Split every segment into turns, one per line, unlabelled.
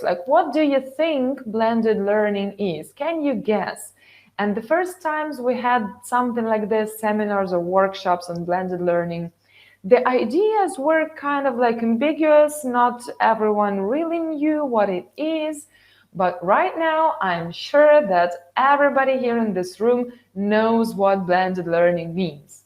Like, what do you think blended learning is? Can you guess? And the first times we had something like this, seminars or workshops on blended learning, the ideas were kind of like ambiguous. Not everyone really knew what it is. But right now, I'm sure that everybody here in this room knows what blended learning means.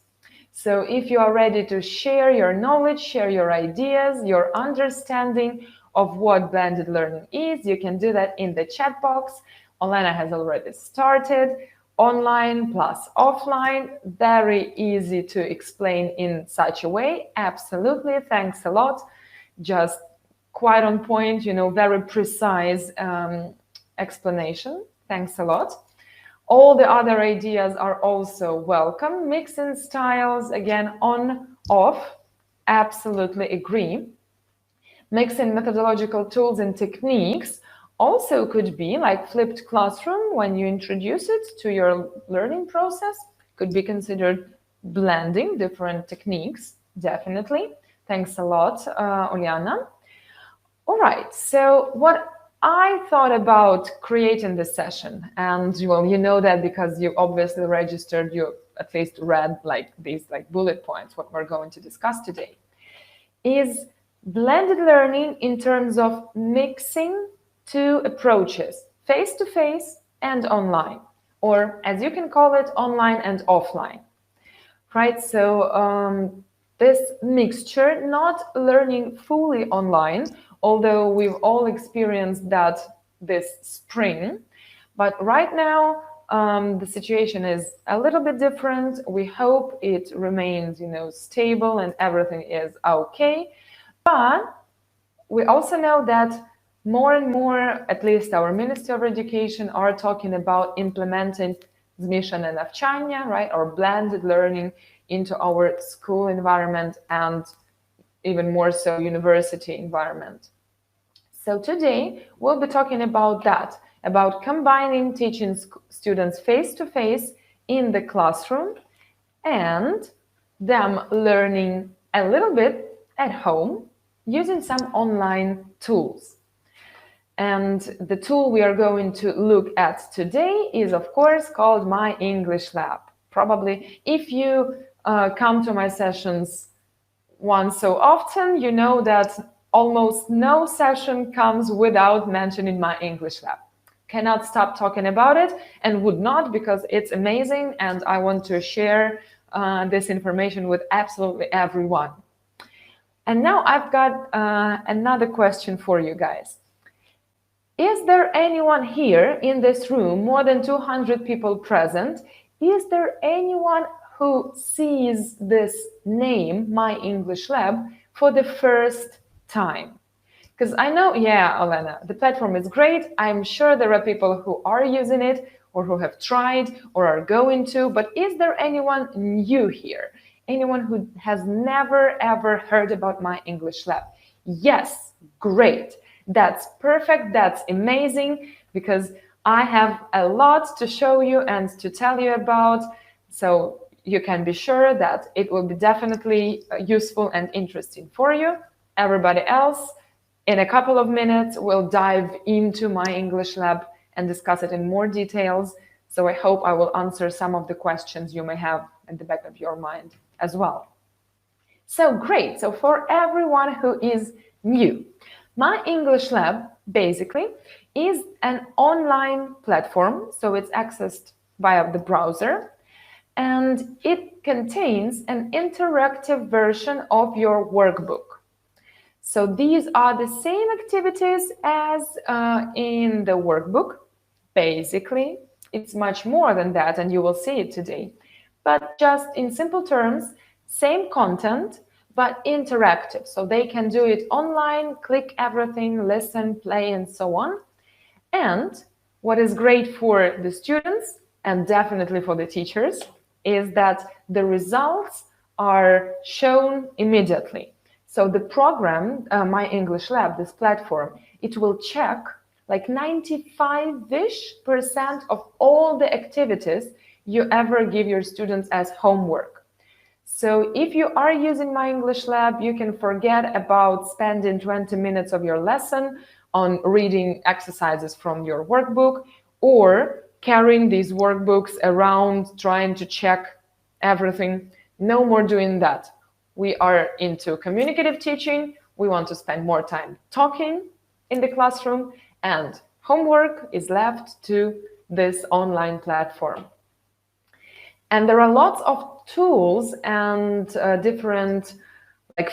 So if you are ready to share your knowledge, share your ideas, your understanding of what blended learning is, you can do that in the chat box. Olena has already started. Online plus offline, very easy to explain in such a way. Absolutely, thanks a lot. Just quite on point, very precise explanation. Thanks a lot. All the other ideas are also welcome. Mixing styles, again, on, off, absolutely agree. Mixing methodological tools and techniques also could be like flipped classroom. When you introduce it to your learning process, could be considered blending different techniques, definitely. Thanks a lot, Uliana. All right, so what I thought about creating this session, and well, you know that because you obviously registered, you at least read like these bullet points, what we're going to discuss today, is blended learning in terms of mixing two approaches, face-to-face and online, or as you can call it, online and offline, right? So this mixture, not learning fully online, although we've all experienced that this spring, but right now the situation is a little bit different. We hope it remains, stable and everything is okay. But we also know that more and more, at least our Ministry of Education, are talking about implementing zmieszane навчання, right, or blended learning into our school environment and even more so university environment. So today we'll be talking about that, about combining teaching students face-to-face in the classroom and them learning a little bit at home using some online tools. And the tool we are going to look at today is, of course, called My English Lab. Probably if you come to my sessions once so often, you know that almost no session comes without mentioning My English Lab. Cannot stop talking about it and would not, because it's amazing and I want to share this information with absolutely everyone. And now I've got another question for you guys. Is there anyone here in this room, more than 200 people present, is there anyone who sees this name, My English Lab, for the first time? Because I know, yeah, Olena, the platform is great. I'm sure there are people who are using it or who have tried or are going to, but is there anyone new here? Anyone who has never ever heard about My English Lab? Yes, great. That's perfect. That's amazing, because I have a lot to show you and to tell you about. So you can be sure that it will be definitely useful and interesting for you. Everybody else, in a couple of minutes, we'll dive into My English Lab and discuss it in more details. So I hope I will answer some of the questions you may have in the back of your mind as well. So great. So for everyone who is new, My English Lab basically is an online platform. So it's accessed via the browser, and it contains an interactive version of your workbook. So these are the same activities as in the workbook. Basically, it's much more than that, and you will see it today. But just in simple terms, same content, but interactive. So they can do it online, click everything, listen, play, and so on. And what is great for the students, and definitely for the teachers, is that the results are shown immediately. So the program, My English Lab, this platform, it will check like 95-ish% of all the activities you ever give your students as homework. So if you are using My English Lab, you can forget about spending 20 minutes of your lesson on reading exercises from your workbook or carrying these workbooks around trying to check everything. No more doing that. We are into communicative teaching. We want to spend more time talking in the classroom, and homework is left to this online platform. And there are lots of tools and different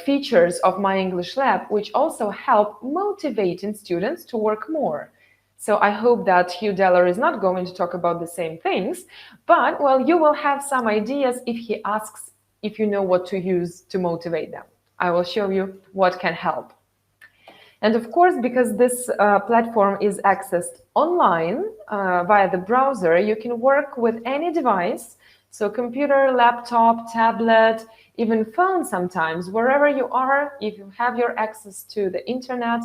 features of My English Lab, which also help motivating students to work more. So I hope that Hugh Deller is not going to talk about the same things, but well, you will have some ideas if he asks if you know what to use to motivate them. I will show you what can help. And of course, because this platform is accessed online via the browser, you can work with any device. So computer, laptop, tablet, even phone sometimes, wherever you are, if you have your access to the internet,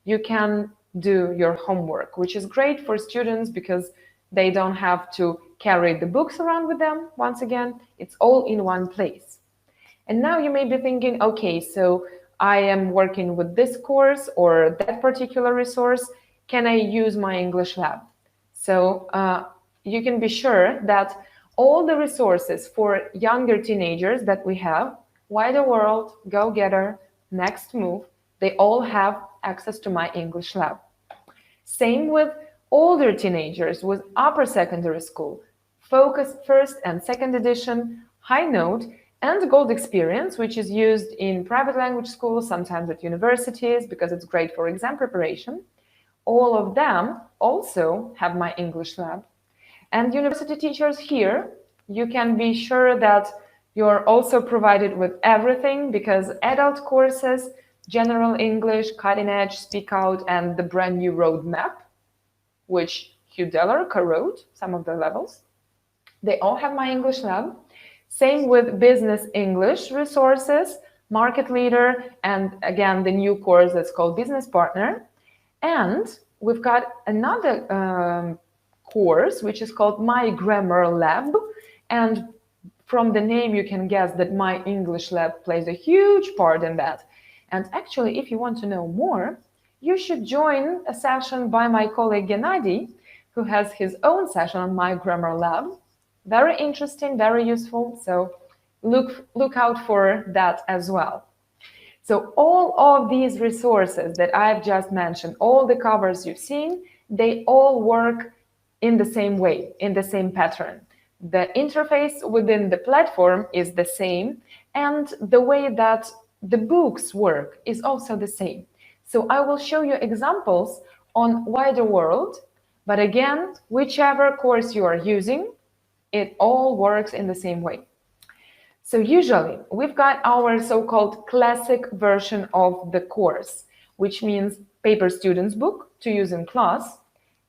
you can do your homework, which is great for students because they don't have to carry the books around with them. Once again, it's all in one place. And now you may be thinking, okay, so I am working with this course or that particular resource. Can I use My English Lab? So you can be sure that all the resources for younger teenagers that we have, Why the World, Go Getter, Next Move, they all have access to My English Lab. Same with older teenagers with upper secondary school, Focus First and Second Edition, High Note, and Gold Experience, which is used in private language schools, sometimes at universities, because it's great for exam preparation. All of them also have My English Lab. And university teachers here, you can be sure that you're also provided with everything, because adult courses, General English, Cutting Edge, Speak Out, and the brand new roadmap, which Hugh Deller co-wrote some of the levels, they all have My English Lab. Same with business English resources, Market Leader, and again, the new course that's called Business Partner. And we've got another course, which is called My Grammar Lab. And from the name, you can guess that My English Lab plays a huge part in that. And actually, if you want to know more, you should join a session by my colleague Gennady, who has his own session on My Grammar Lab. Very interesting, very useful. So look out for that as well. So all of these resources that I've just mentioned, all the covers you've seen, they all work in the same way, in the same pattern. The interface within the platform is the same, and the way that the books work is also the same. So I will show you examples on Why the World, but again, whichever course you are using, it all works in the same way. So usually we've got our so-called classic version of the course, which means paper students book to use in class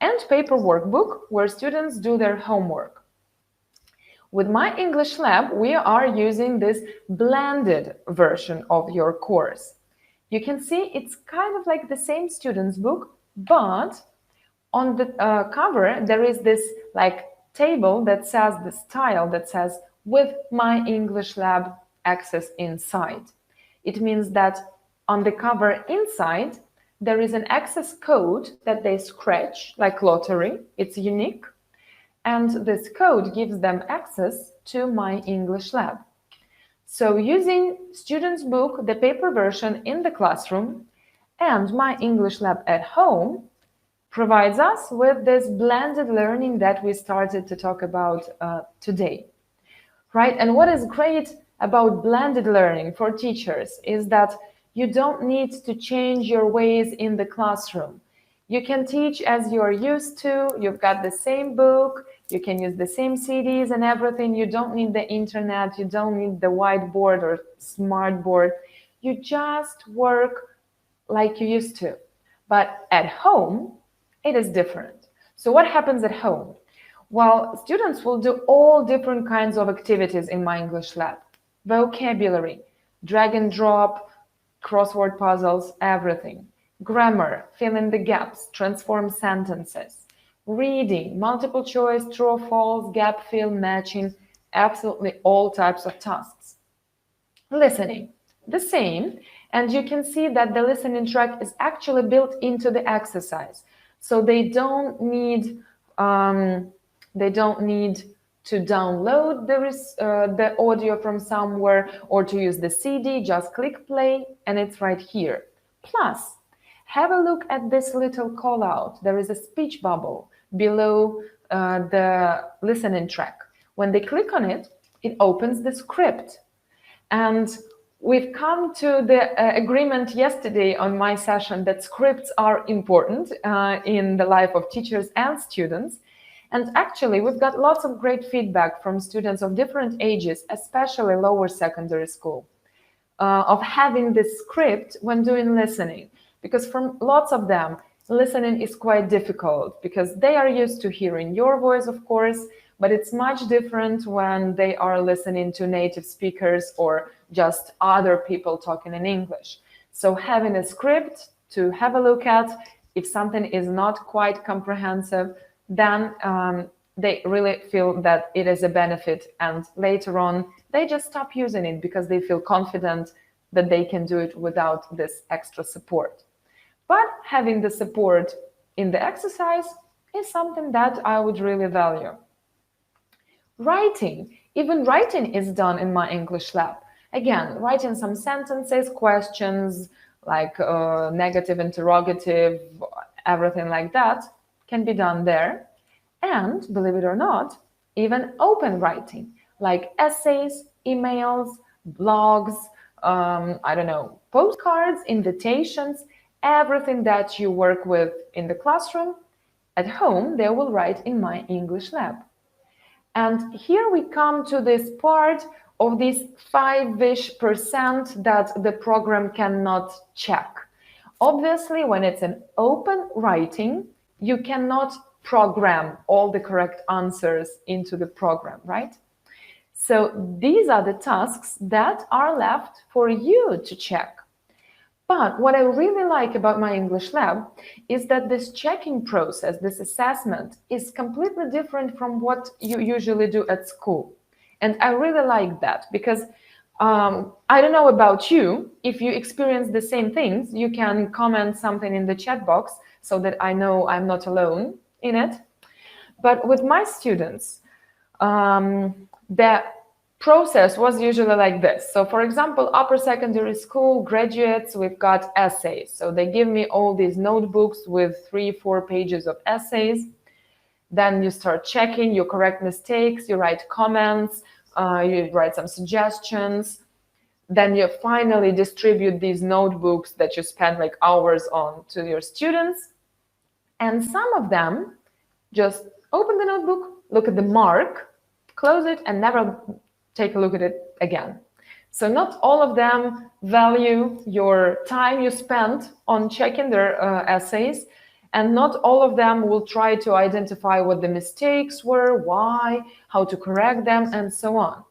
and paper workbook where students do their homework. With My English Lab, we are using this blended version of your course. You can see it's kind of like the same student's book, but on the cover, there is this table that says the style that says with My English Lab access inside. It means that on the cover inside, there is an access code that they scratch like lottery. It's unique. And this code gives them access to My English Lab. So using student's book, the paper version in the classroom, and My English Lab at home provides us with this blended learning that we started to talk about today, right? And what is great about blended learning for teachers is that you don't need to change your ways in the classroom. You can teach as you're used to, you've got the same book, you can use the same CDs and everything. You don't need the internet, you don't need the whiteboard or smart board. You just work like you used to. But at home, it is different. So what happens at home? Well, students will do all different kinds of activities in My English Lab. Vocabulary, drag and drop, crossword puzzles, everything. Grammar, fill in the gaps, transform sentences. Reading, multiple choice, true or false, gap fill, matching, absolutely all types of tasks. Listening, the same. And you can see that the listening track is actually built into the exercise. So they don't need to download the audio from somewhere or to use the CD. Just click play and it's right here. Plus, have a look at this little call out. There is a speech bubble below the listening track. When they click on it, it opens the script. And we've come to the agreement yesterday on my session that scripts are important in the life of teachers and students. And actually, we've got lots of great feedback from students of different ages, especially lower secondary school, of having this script when doing listening. Because for lots of them, listening is quite difficult because they are used to hearing your voice, of course, but it's much different when they are listening to native speakers or just other people talking in English. So having a script to have a look at, if something is not quite comprehensive, then they really feel that it is a benefit, and later on they just stop using it because they feel confident that they can do it without this extra support. But having the support in the exercise is something that I would really value. Writing. Even writing is done in my English lab. Again, writing some sentences, questions, like negative, interrogative, everything like that can be done there. And believe it or not, even open writing, like essays, emails, blogs, postcards, invitations, everything that you work with in the classroom, at home, they will write in my English lab. And here we come to this part of this 5-ish% that the program cannot check. Obviously, when it's an open writing, you cannot program all the correct answers into the program, right? So these are the tasks that are left for you to check. But what I really like about my English lab is that this checking process, this assessment, is completely different from what you usually do at school. And I really like that because I don't know about you. If you experience the same things, you can comment something in the chat box so that I know I'm not alone in it. But with my students, the process was usually like this. So for example, upper secondary school graduates, we've got essays. So they give me all these notebooks with 3-4 pages of essays. Then you start checking, you correct mistakes, you write comments, you write some suggestions. Then you finally distribute these notebooks that you spend like hours on to your students. And some of them just open the notebook, look at the mark, close it, and never take a look at it again. So not all of them value your time you spent on checking their essays, and not all of them will try to identify what the mistakes were, why, how to correct them, and so on.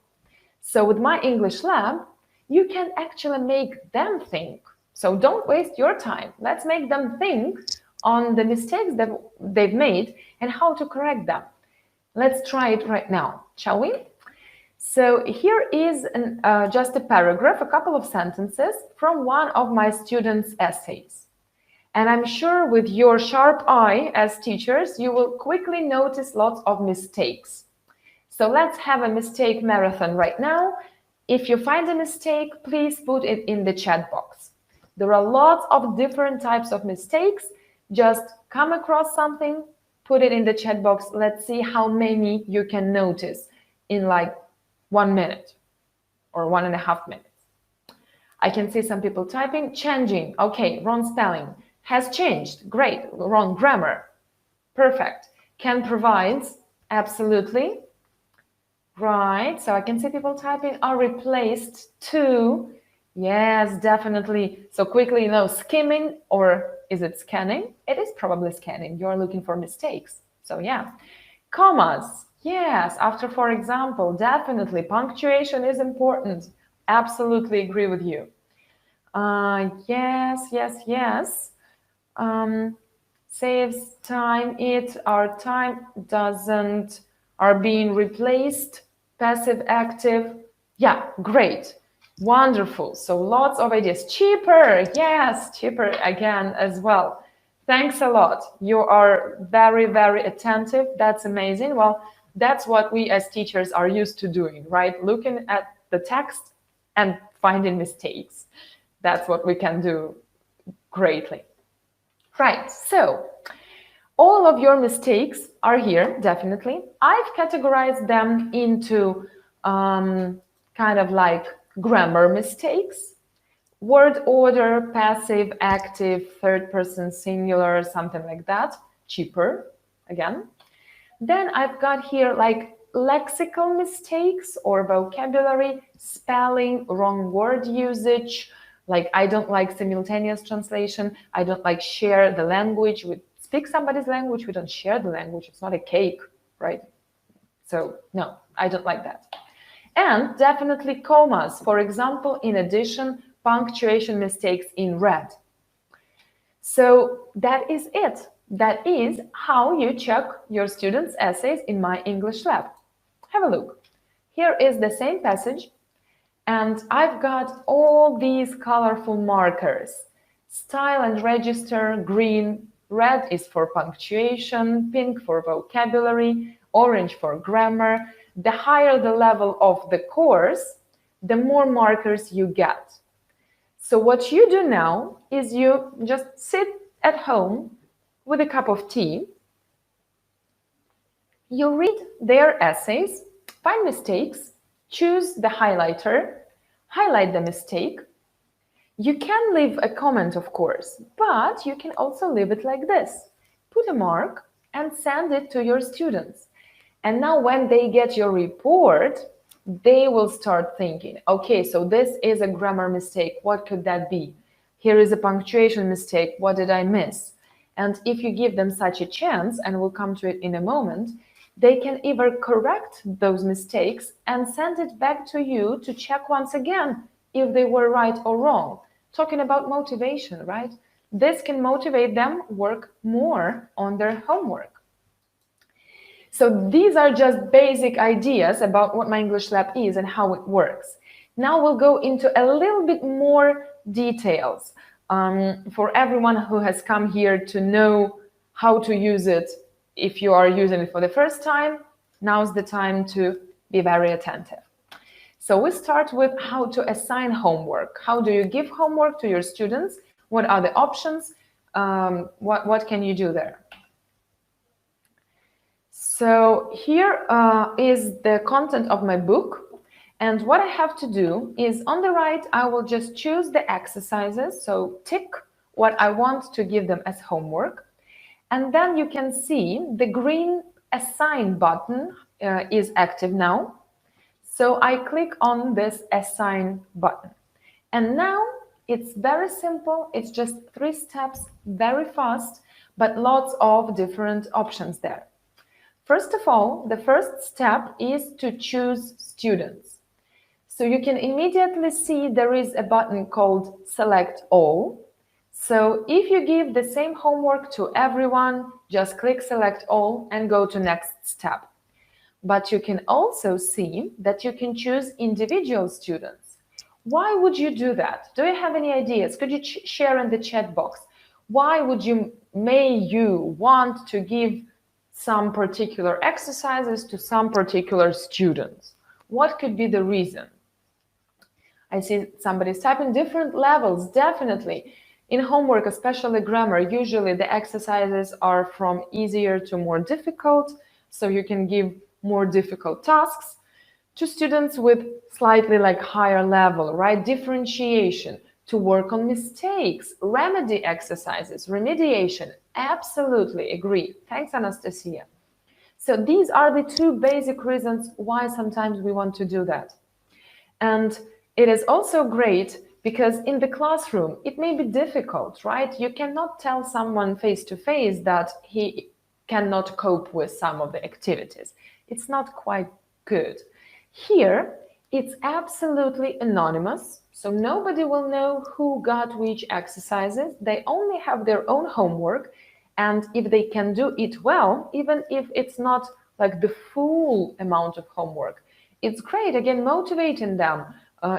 So with my English lab, you can actually make them think. So don't waste your time. Let's make them think on the mistakes that they've made and how to correct them. Let's try it right now, shall we? So here is just a paragraph, a couple of sentences from one of my students' essays. And I'm sure with your sharp eye as teachers, you will quickly notice lots of mistakes. So let's have a mistake marathon right now. If you find a mistake, please put it in the chat box. There are lots of different types of mistakes. Just come across something, put it in the chat box. Let's see how many you can notice in like 1 minute or 1.5 minutes. I can see some people typing, changing, okay, wrong spelling, has changed, great, wrong grammar, perfect, can provide, absolutely, right, so I can see people typing, are replaced to, yes, definitely, so quickly, skimming, or is it scanning? It is probably scanning, you're looking for mistakes, so yeah, commas. Yes, after, for example, definitely punctuation is important. Absolutely agree with you. Yes. Saves time, our time are being replaced, passive, active. Yeah, great. Wonderful. So lots of ideas. Cheaper. Yes, cheaper again as well. Thanks a lot. You are very, very attentive. That's amazing. Well, that's what we as teachers are used to doing, right? Looking at the text and finding mistakes. That's what we can do greatly. Right, so all of your mistakes are here, definitely. I've categorized them into kind of like grammar mistakes, word order, passive, active, third person singular, something like that, cheaper, again. Then I've got here like lexical mistakes or vocabulary, spelling, wrong word usage, like I don't like simultaneous translation, I don't like share the language, we speak somebody's language, we don't share the language, it's not a cake, right? So no, I don't like that. And definitely commas, for example, in addition, punctuation mistakes in red. So that is it. That is how you check your students' essays in My English Lab. Have a look. Here is the same passage, and I've got all these colorful markers. Style and register, green, red is for punctuation, pink for vocabulary, orange for grammar. The higher the level of the course, the more markers you get. So what you do now is you just sit at home with a cup of tea. You read their essays, find mistakes, choose the highlighter, highlight the mistake. You can leave a comment, of course, but you can also leave it like this. Put a mark and send it to your students. And now when they get your report, they will start thinking, okay, so this is a grammar mistake. What could that be? Here is a punctuation mistake. What did I miss? And if you give them such a chance, and we'll come to it in a moment, they can either correct those mistakes and send it back to you to check once again if they were right or wrong. Talking about motivation, right? This can motivate them work more on their homework. So these are just basic ideas about what My English Lab is and how it works. Now we'll go into a little bit more details for everyone who has come here to know how to use it. If you are using it for the first time, now's the time to be very attentive. So we start with how to assign homework. How do you give homework to your students? What are the options? What can you do there? So here is the content of my book. And what I have to do is on the right, I will just choose the exercises. So tick what I want to give them as homework. And then you can see the green assign button is active now. So I click on this assign button. And now it's very simple. It's just 3 steps, very fast, but lots of different options there. First of all, the first step is to choose students. So you can immediately see there is a button called Select All. So if you give the same homework to everyone, just click Select All and go to next step. But you can also see that you can choose individual students. Why would you do that? Do you have any ideas? Could you share in the chat box? Why would you, may you want to give some particular exercises to some particular students? What could be the reason? I see somebody's typing different levels, definitely. In homework, especially grammar, usually the exercises are from easier to more difficult, so you can give more difficult tasks to students with slightly like higher level, right? Differentiation, to work on mistakes, remedy exercises, remediation. Absolutely agree. Thanks, Anastasia. So these are the 2 basic reasons why sometimes we want to do that. And it is also great because in the classroom, it may be difficult, right? You cannot tell someone face to face that he cannot cope with some of the activities. It's not quite good. Here, it's absolutely anonymous, so nobody will know who got which exercises. They only have their own homework, and if they can do it well, even if it's not like the full amount of homework, it's great, again, motivating them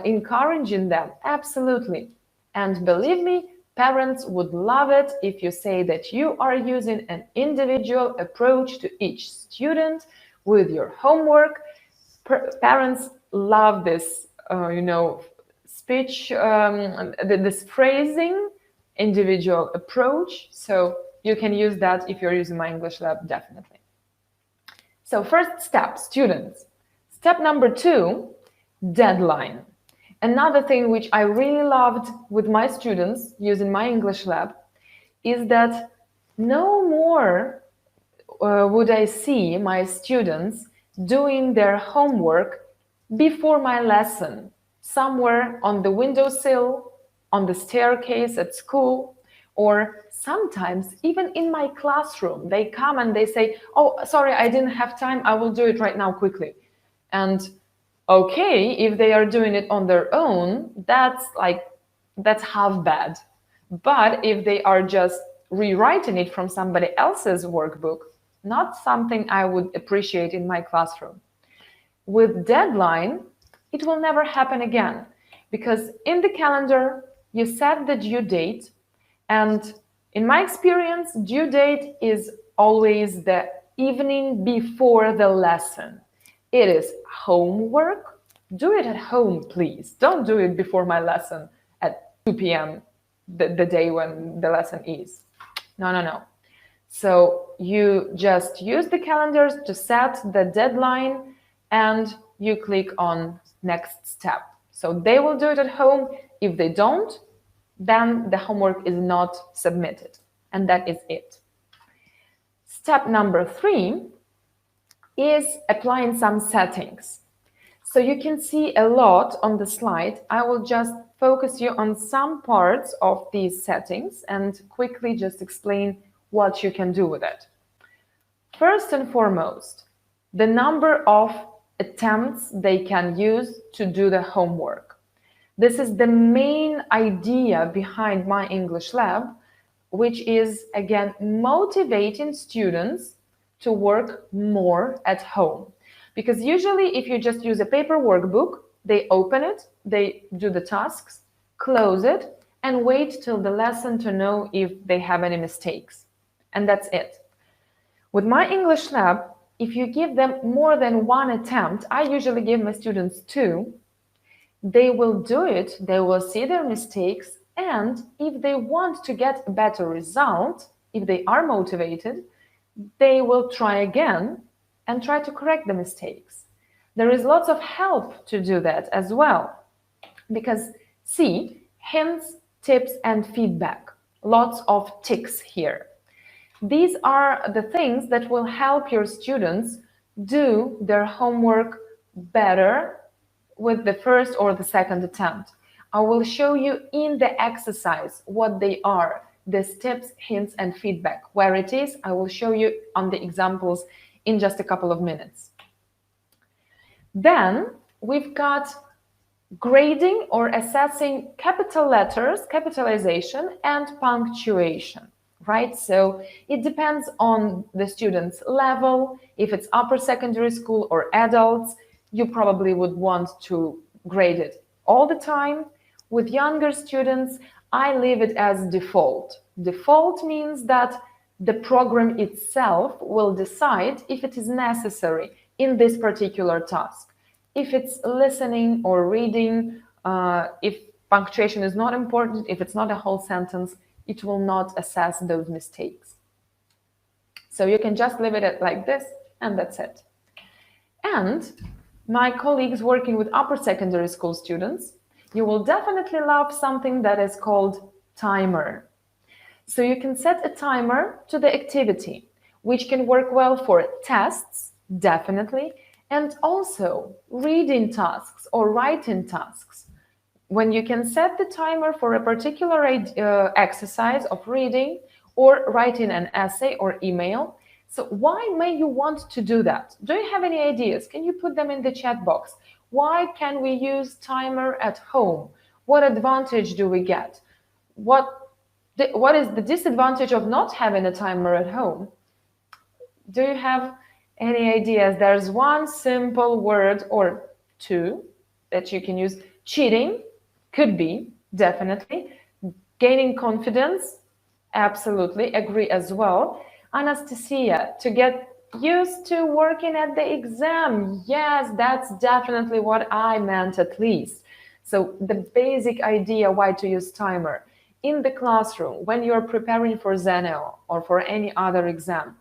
encouraging them, absolutely. And believe me, parents would love it if you say that you are using an individual approach to each student with your homework. Parents love this, speech, this phrasing, individual approach. So you can use that if you're using My English Lab, definitely. So first step, students. Step number 2, deadline. Another thing which I really loved with my students using My English Lab is that no more would I see my students doing their homework before my lesson, somewhere on the windowsill, on the staircase at school, or sometimes even in my classroom. They come and they say, oh, sorry, I didn't have time, I will do it right now quickly. And okay, if they are doing it on their own, that's half bad. But if they are just rewriting it from somebody else's workbook, not something I would appreciate in my classroom. With deadline, it will never happen again, because in the calendar, you set the due date, and in my experience, due date is always the evening before the lesson. It is homework. Do it at home, please. Don't do it before my lesson at 2 p.m., the day when the lesson is. No. So you just use the calendars to set the deadline and you click on next step. So they will do it at home. If they don't, then the homework is not submitted. And that is it. Step number 3 is applying some settings. So you can see a lot on the slide. I will just focus you on some parts of these settings and quickly just explain what you can do with it. First and foremost, the number of attempts they can use to do the homework. This is the main idea behind My English Lab, which is, again, motivating students to work more at home. Because usually if you just use a paper workbook, they open it, they do the tasks, close it, and wait till the lesson to know if they have any mistakes. And that's it. With My English Lab, if you give them more than one attempt, I usually give my students 2, they will do it, they will see their mistakes, and if they want to get a better result, if they are motivated, they will try again and try to correct the mistakes. There is lots of help to do that as well. Because see, hints, tips, and feedback. Lots of ticks here. These are the things that will help your students do their homework better with the first or the second attempt. I will show you in the exercise what they are, these tips, hints, and feedback. Where it is, I will show you on the examples in just a couple of minutes. Then we've got grading or assessing capital letters, capitalization, and punctuation, right? So it depends on the student's level. If it's upper secondary school or adults, you probably would want to grade it all the time. With younger students, I leave it as default. Default means that the program itself will decide if it is necessary in this particular task. If it's listening or reading, if punctuation is not important, if it's not a whole sentence, it will not assess those mistakes. So you can just leave it like this, and that's it. And my colleagues working with upper secondary school students, you will definitely love something that is called timer. So you can set a timer to the activity, which can work well for tests, definitely, and also reading tasks or writing tasks. When you can set the timer for a particular exercise of reading or writing an essay or email. So why may you want to do that? Do you have any ideas? Can you put them in the chat box? Why can we use timer at home? What advantage do we get? What is the disadvantage of not having a timer at home? Do you have any ideas? There's one simple word or 2 that you can use Cheating could be, definitely. Gaining confidence, absolutely, agree as well. Anastasia, to get used to working at the exam. Yes, that's definitely what I meant at least. So the basic idea why to use timer. In the classroom, when you're preparing for ZENO or for any other exam,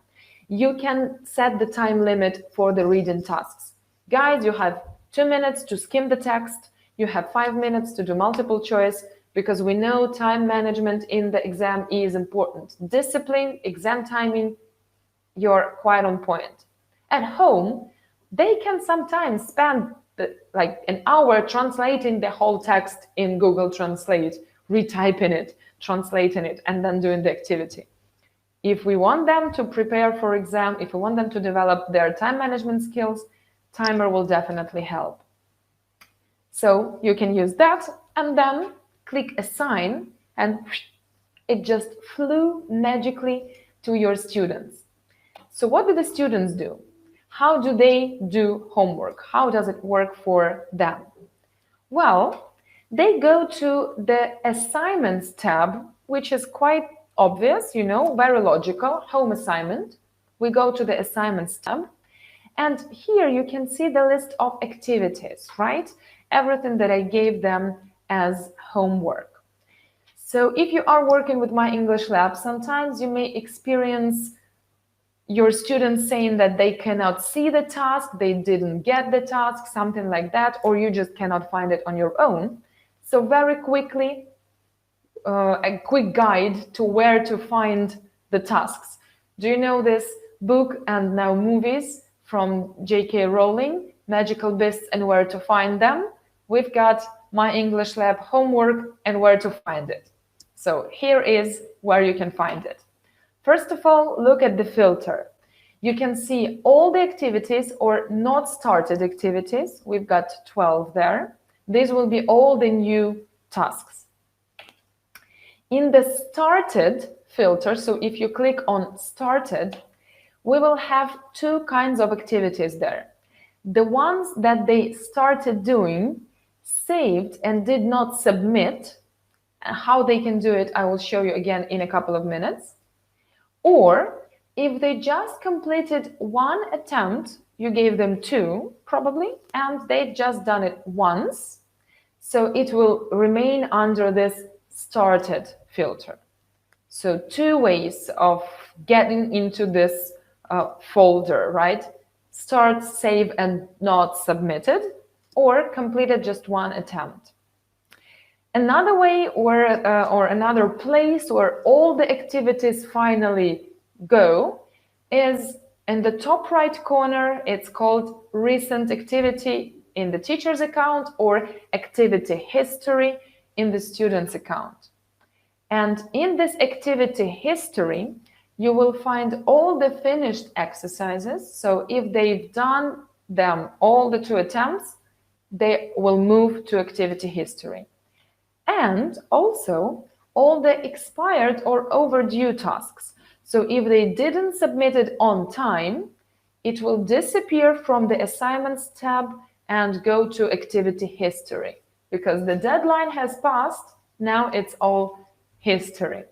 you can set the time limit for the reading tasks. Guys, you have 2 minutes to skim the text. You have 5 minutes to do multiple choice, because we know time management in the exam is important. Discipline, exam timing, you're quite on point. At home, they can sometimes spend like an hour translating the whole text in Google Translate, retyping it, translating it, and then doing the activity. If we want them to prepare for exam, if we want them to develop their time management skills, timer will definitely help. So you can use that and then click assign, and it just flew magically to your students. So what do the students do? How do they do homework? How does it work for them? Well, they go to the assignments tab, which is quite obvious, you know, very logical, home assignment. We go to the assignments tab, and here you can see the list of activities, right? Everything that I gave them as homework. So if you are working with My English Lab, sometimes you may experience your students saying that they cannot see the task, they didn't get the task, something like that, or you just cannot find it on your own. So very quickly, a quick guide to where to find the tasks. Do you know this book and now movies from J.K. Rowling, Magical Beasts and Where to Find Them? We've got My English Lab homework and where to find it. So here is where you can find it. First of all, look at the filter. You can see all the activities or not started activities. We've got 12 there. These will be all the new tasks. In the started filter, so if you click on started, we will have two kinds of activities there. The ones that they started doing, saved and did not submit. How they can do it, I will show you again in a couple of minutes. Or if they just completed one attempt, you gave them two probably, and they've just done it once, so it will remain under this started filter. So two ways of getting into this folder, right? Start, save, and not submitted, or completed just one attempt. Another way or another place where all the activities finally go is in the top right corner. It's called recent activity in the teacher's account or activity history in the student's account. And in this activity history, you will find all the finished exercises. So if they've done them all the 2 attempts, they will move to activity history. And also all the expired or overdue tasks. So if they didn't submit it on time, it will disappear from the assignments tab and go to activity history, because the deadline has passed. Now it's all history.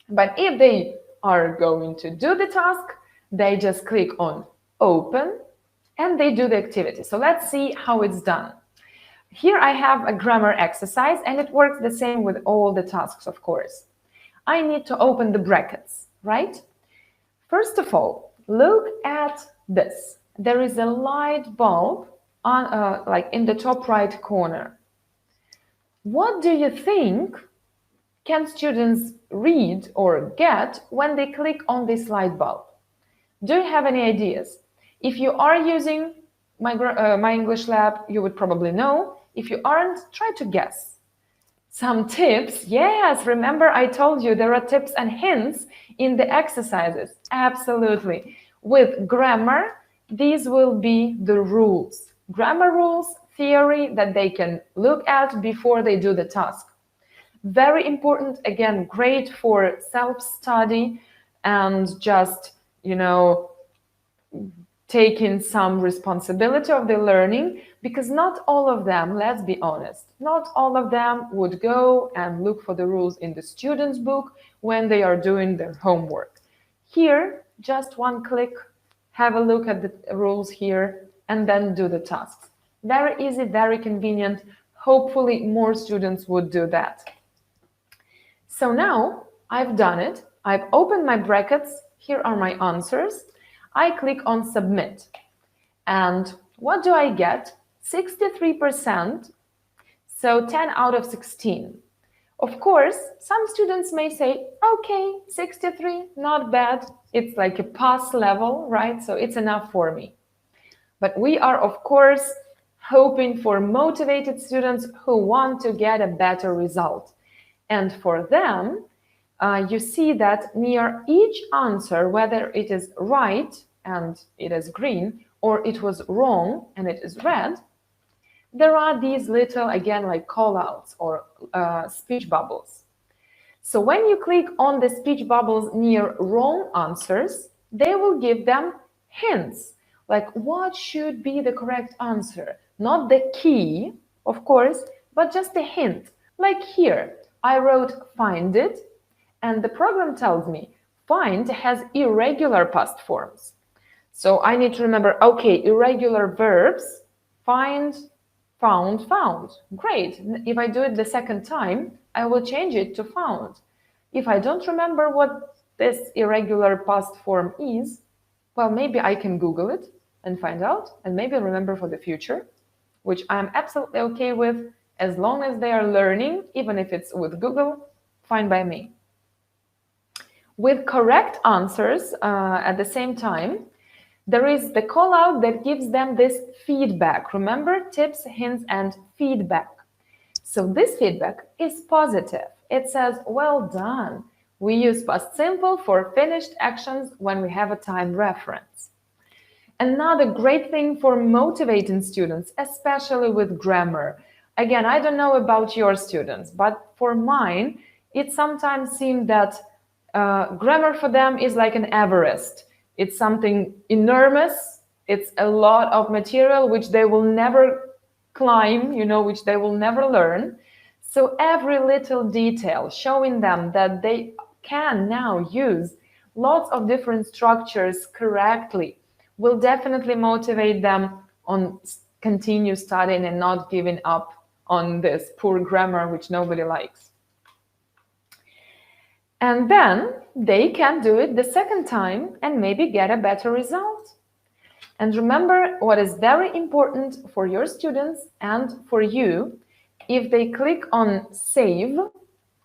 But if they are going to do the task, they just click on open and they do the activity. So let's see how it's done. Here I have a grammar exercise, and it works the same with all the tasks, of course. I need to open the brackets, right? First of all, look at this. There is a light bulb on, like in the top right corner. What do you think can students read or get when they click on this light bulb? Do you have any ideas? If you are using My English Lab, you would probably know. If you aren't, try to guess. Some tips. Yes, remember I told you there are tips and hints in the exercises. Absolutely. With grammar, these will be the rules. Grammar rules, theory that they can look at before they do the task. Very important, again, great for self-study and just, you know, taking some responsibility of the learning, Because not all of them, let's be honest, not all of them would go and look for the rules in the student's book when they are doing their homework. Here, just one click, have a look at the rules here, and then do the tasks. Very easy, very convenient. Hopefully, more students would do that. So now I've done it. I've opened my brackets. Here are my answers. I click on submit. And what do I get? 63%, so 10 out of 16. Of course, some students may say, okay, 63, not bad. It's like a pass level, right? So it's enough for me. But we are, of course, hoping for motivated students who want to get a better result. And for them, you see that near each answer, whether it is right and it is green, or it was wrong and it is red, there are these little, again, like call-outs or speech bubbles. So when you click on the speech bubbles near wrong answers, they will give them hints, like what should be the correct answer. Not the key, of course, but just a hint. Like here, I wrote find it, and the program tells me find has irregular past forms. So I need to remember, okay, irregular verbs, find, found, found. Great. If I do it the second time, I will change it to found. If I don't remember what this irregular past form is, well, maybe I can Google it and find out, and maybe remember for the future, which I'm absolutely okay with, as long as they are learning, even if it's with Google, fine by me. With correct answers at the same time, there is the call out that gives them this feedback. Remember, tips, hints, and feedback. So this feedback is positive. It says, well done. We use past simple for finished actions when we have a time reference. Another great thing for motivating students, especially with grammar. Again, I don't know about your students, but for mine, it sometimes seemed that grammar for them is like an Everest. It's something enormous. It's a lot of material which they will never climb, which they will never learn. So every little detail showing them that they can now use lots of different structures correctly will definitely motivate them on continue studying and not giving up on this poor grammar which nobody likes. And then they can do it the second time and maybe get a better result. And remember what is very important for your students and for you, if they click on save,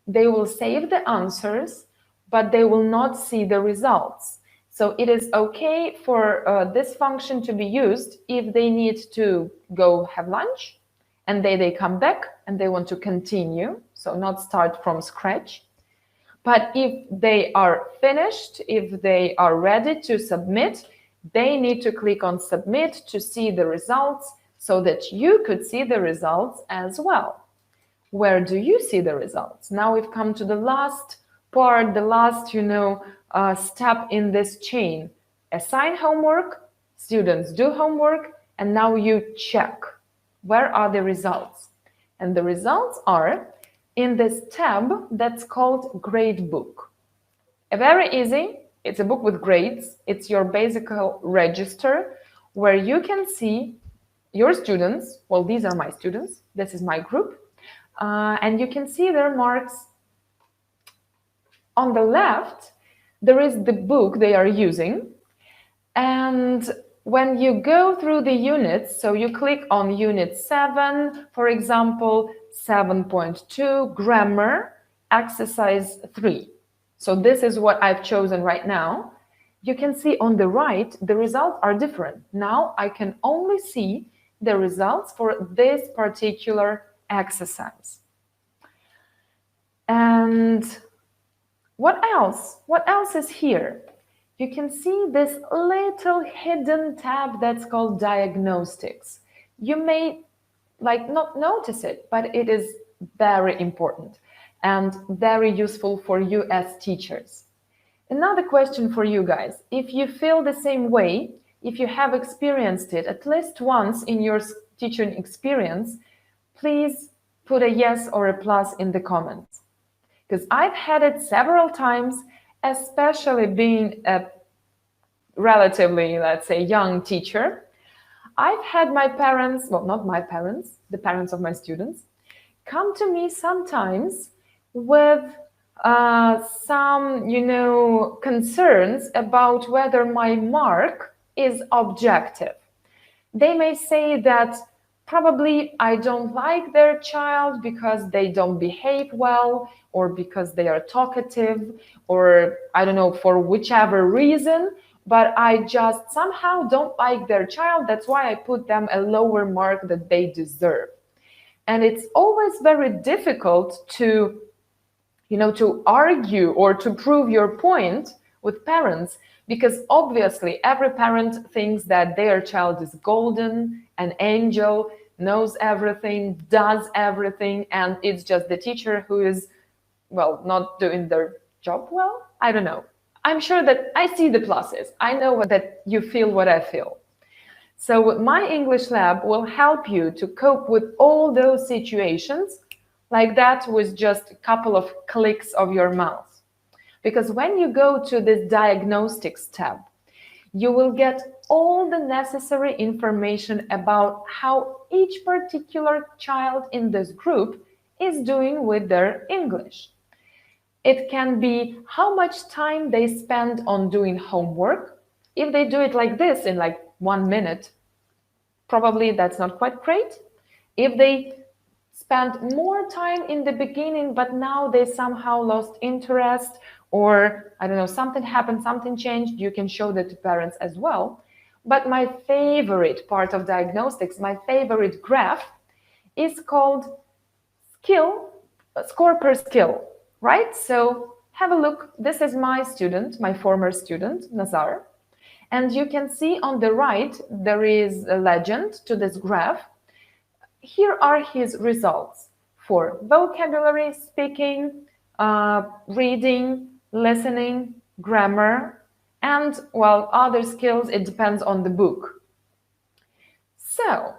they will save the answers, but they will not see the results. So it is okay for this function to be used if they need to go have lunch and they come back and they want to continue, so not start from scratch. But if they are finished, if they are ready to submit, they need to click on submit to see the results so that you could see the results as well. Where do you see the results? Now we've come to the last part, the last, step in this chain. Assign homework, students do homework, and now you check. Where are the results? And the results are in this tab that's called Grade Book. Very easy. It's a book with grades. It's your basic register where you can see your students. Well, these are my students. This is my group. And you can see their marks. On the left, there is the book they are using. And when you go through the units, so you click on Unit 7, for example, 7.2, Grammar, Exercise 3. So this is what I've chosen right now. You can see on the right, the results are different. Now I can only see the results for this particular exercise. And what else? What else is here? You can see this little hidden tab that's called Diagnostics. You may not notice it, but it is very important and very useful for you as teachers. Another question for you guys. If you feel the same way, if you have experienced it at least once in your teaching experience, please put a yes or a plus in the comments. Because I've had it several times, especially being a relatively, let's say, young teacher. I've had my parents, well, not my parents, the parents of my students, come to me sometimes with some, concerns about whether my mark is objective. They may say that probably I don't like their child because they don't behave well, or because they are talkative, or I don't know, for whichever reason, but I just somehow don't like their child. That's why I put them a lower mark that they deserve. And it's always very difficult to argue or to prove your point with parents, because obviously every parent thinks that their child is golden, an angel, knows everything, does everything, and it's just the teacher who is, well, not doing their job well. I don't know. I'm sure that I see the pluses. I know that you feel what I feel. So my English lab will help you to cope with all those situations like that with just a couple of clicks of your mouse. Because when you go to this diagnostics tab, you will get all the necessary information about how each particular child in this group is doing with their English. It can be how much time they spend on doing homework. If they do it like this in like 1 minute, probably that's not quite great. If they spend more time in the beginning, but now they somehow lost interest, or I don't know, something happened, something changed, you can show that to parents as well. But my favorite part of diagnostics, my favorite graph, is called score per skill, right? So have a look. This is my student, my former student, Nazar. And you can see on the right, there is a legend to this graph. Here are his results for vocabulary, speaking, reading, listening, grammar, and, well, other skills. It depends on the book. So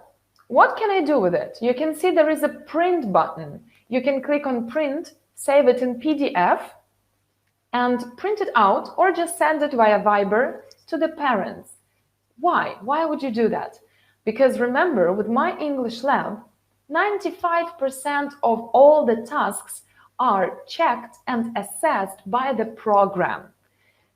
what can I do with it? You can see there is a print button. You can click on print, save it in PDF, and print it out, or just send it via Viber to the parents. Why? Why would you do that? Because remember, with my English lab, 95% of all the tasks are checked and assessed by the program.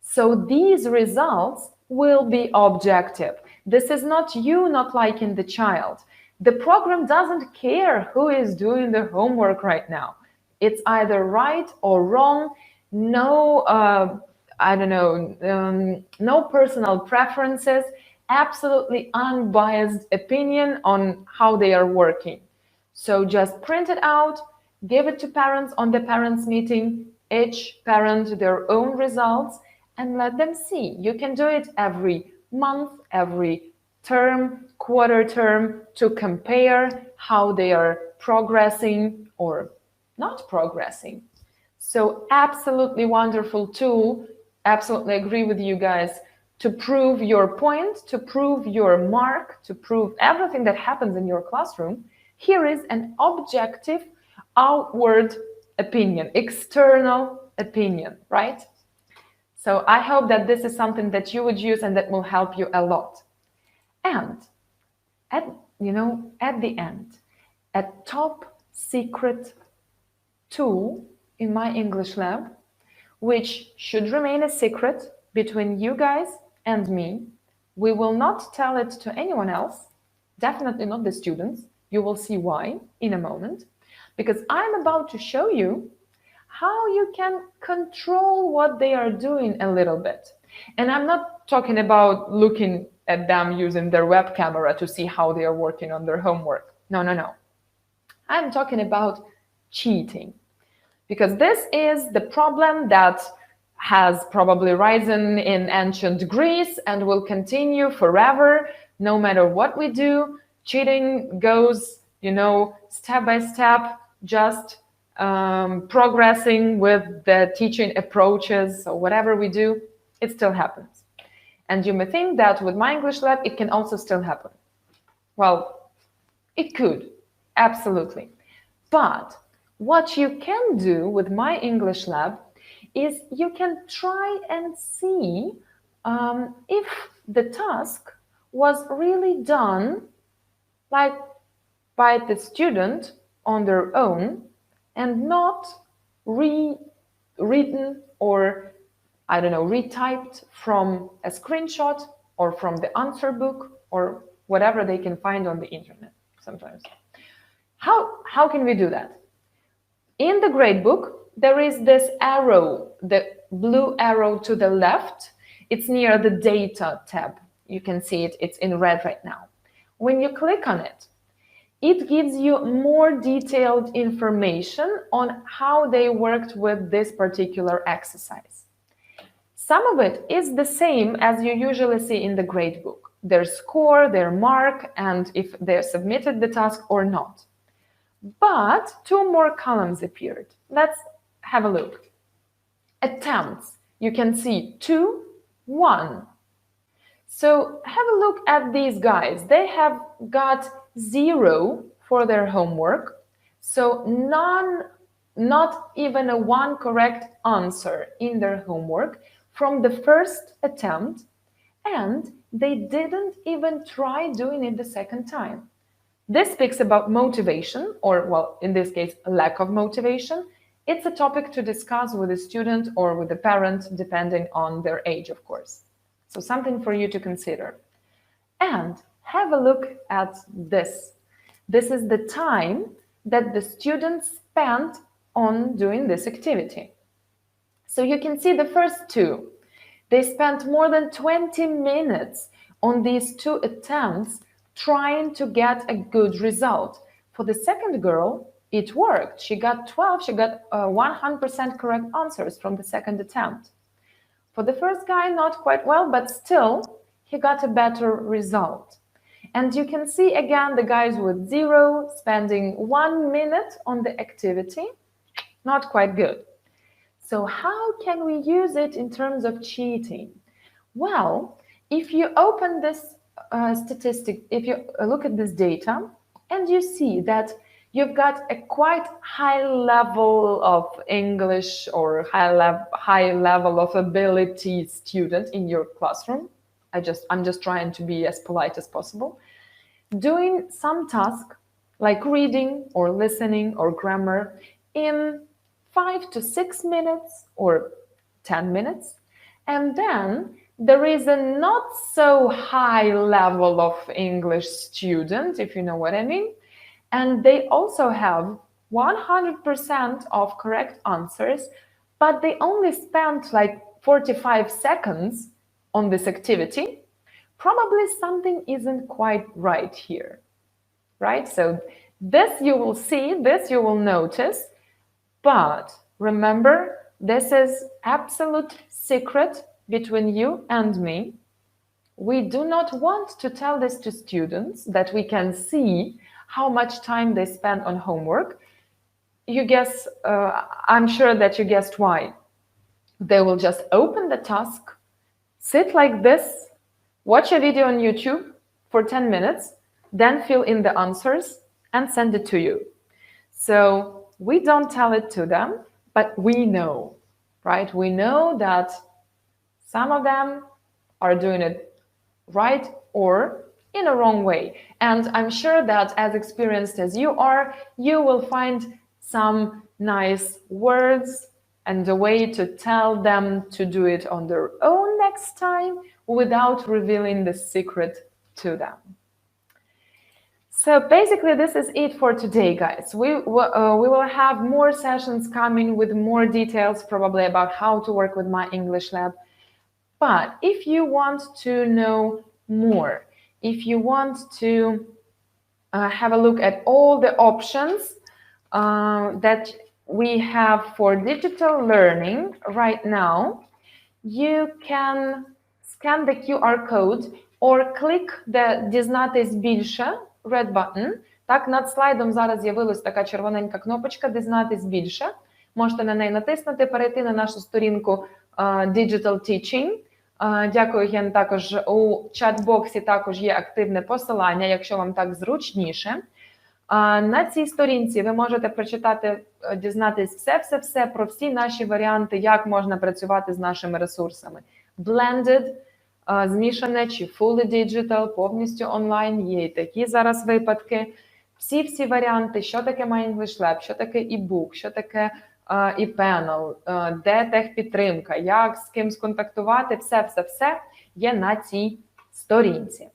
So these results will be objective. This is not you not liking the child. The program doesn't care who is doing the homework right now. It's either right or wrong. No, no personal preferences, absolutely unbiased opinion on how they are working. So just print it out, give it to parents on the parents' meeting, each parent their own results, and let them see. You can do it every month, every term, quarter term, to compare how they are progressing or not progressing. So absolutely wonderful tool. Absolutely agree with you guys. To prove your point, to prove your mark, to prove everything that happens in your classroom, here is an objective outward opinion, external opinion, right? So I hope that this is something that you would use and that will help you a lot. And at the end, a top secret tool in my English lab, which should remain a secret between you guys and me. We will not tell it to anyone else, definitely not the students. You will see why in a moment, because I'm about to show you how you can control what they are doing a little bit. And I'm not talking about looking at them using their web camera to see how they are working on their homework. No. I'm talking about cheating, because this is the problem that has probably risen in ancient Greece and will continue forever, no matter what we do. Cheating goes, step by step, just progressing with the teaching approaches. So whatever we do, it still happens. And you may think that with my English lab, it can also still happen. Well, It could, absolutely. But what you can do with My English Lab is you can try and see if the task was really done like by the student on their own and not rewritten or, I don't know, retyped from a screenshot or from the answer book or whatever they can find on the internet sometimes. How can we do that? In the gradebook, there is this arrow, the blue arrow to the left. It's near the data tab. You can see it, it's in red right now. When you click on it, it gives you more detailed information on how they worked with this particular exercise. Some of it is the same as you usually see in the gradebook. Their score, their mark, and if they submitted the task or not. But two more columns appeared. Let's have a look. Attempts. You can see 2, 1. So have a look at these guys. They have got 0 for their homework. So not even a 1 correct answer in their homework from the first attempt, and they didn't even try doing it the second time. This speaks about motivation, or, well, in this case, lack of motivation. It's a topic to discuss with the student or with the parent, depending on their age, of course. So something for you to consider. And have a look at this. This is the time that the students spent on doing this activity. So you can see the first two. They spent more than 20 minutes on these 2 attempts trying to get a good result. For the second girl, it worked. She got 12, she got 100% correct answers from the second attempt. For the first guy, not quite well, but still, he got a better result. And you can see again the guys with 0 spending 1 minute on the activity, not quite good. So how can we use it in terms of cheating? Well, if you open this statistic, if you look at this data and you see that you've got a quite high level of English or high level of ability student in your classroom, I'm just trying to be as polite as possible, doing some task like reading or listening or grammar in 5 to 6 minutes or 10 minutes, and then there is a not so high level of English student, if you know what I mean, and they also have 100% of correct answers, but they only spent like 45 seconds on this activity. Probably something isn't quite right here, right? So this you will see, this you will notice, but remember, this is absolute secret between you and me. We do not want to tell this to students that we can see how much time they spend on homework. You guess, I'm sure that you guessed why. They will just open the task, sit like this, watch a video on YouTube for 10 minutes, then fill in the answers and send it to you. So we don't tell it to them, but we know, right? We know that some of them are doing it right or in a wrong way. And I'm sure that as experienced as you are, you will find some nice words and a way to tell them to do it on their own next time without revealing the secret to them. So basically, this is it for today, guys. We will have more sessions coming with more details, probably about how to work with My English Lab. But if you want to know more, if you want to have a look at all the options that we have for digital learning right now, you can scan the QR code or click the «Дізнатись більше» red button. Так, над слайдом зараз з'явилась така червоненька кнопочка «Дізнатись більше». Можете на неї натиснути, перейти на нашу сторінку Digital Teaching. Дякую, Ген. Також у чат-боксі також є активне посилання, якщо вам так зручніше. На цій сторінці ви можете прочитати, дізнатись все про всі наші варіанти, як можна працювати з нашими ресурсами. Blended, змішане чи fully digital, повністю онлайн, є і такі зараз випадки. Всі варіанти, що таке My English Lab, що таке e-book, що таке e-panel, де техпідтримка, як з ким сконтактувати, все є на цій сторінці.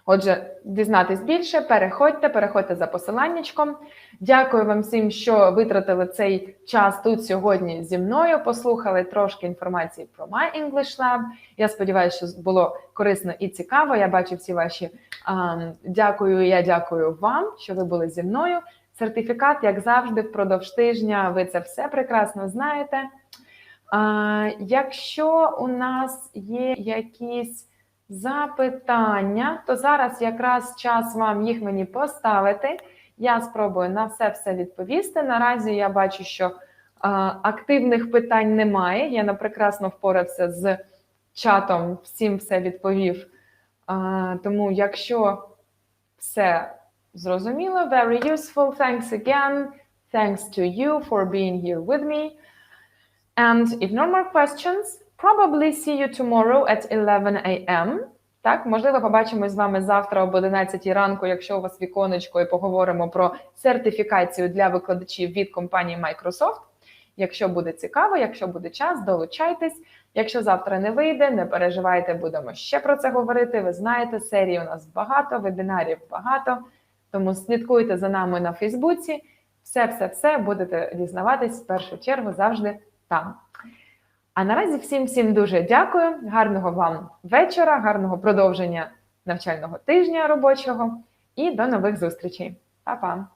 Отже, дізнатись більше, переходьте за посиланнячком. Дякую вам всім, що витратили цей час тут сьогодні зі мною, послухали трошки інформації про My English Lab. Я сподіваюся, що було корисно і цікаво. Я бачу всі ваші дякую, я дякую вам, що ви були зі мною. Сертифікат, як завжди, впродовж тижня, ви це все прекрасно знаєте. Якщо у нас є якісь запитання, то зараз якраз час вам їх мені поставити. Я спробую на все відповісти. Наразі я бачу, що активних питань немає. Я прекрасно впорався з чатом, всім все відповів. Тому якщо все зрозуміло, very useful. Thanks again. Thanks to you for being here with me. And if no more questions, probably see you tomorrow at 11 a.m. Так, можливо, побачимось з вами завтра об 11 ранку, якщо у вас віконечко, і поговоримо про сертифікацію для викладачів від компанії Microsoft. Якщо буде цікаво, якщо буде час, долучайтесь. Якщо завтра не вийде, не переживайте, будемо ще про це говорити. Ви знаєте, серій у нас багато, вебінарів багато, тому слідкуйте за нами на Фейсбуці. Все будете дізнаватись в першу чергу завжди там. А наразі всім дуже дякую, гарного вам вечора, гарного продовження навчального тижня робочого і до нових зустрічей. Па-па!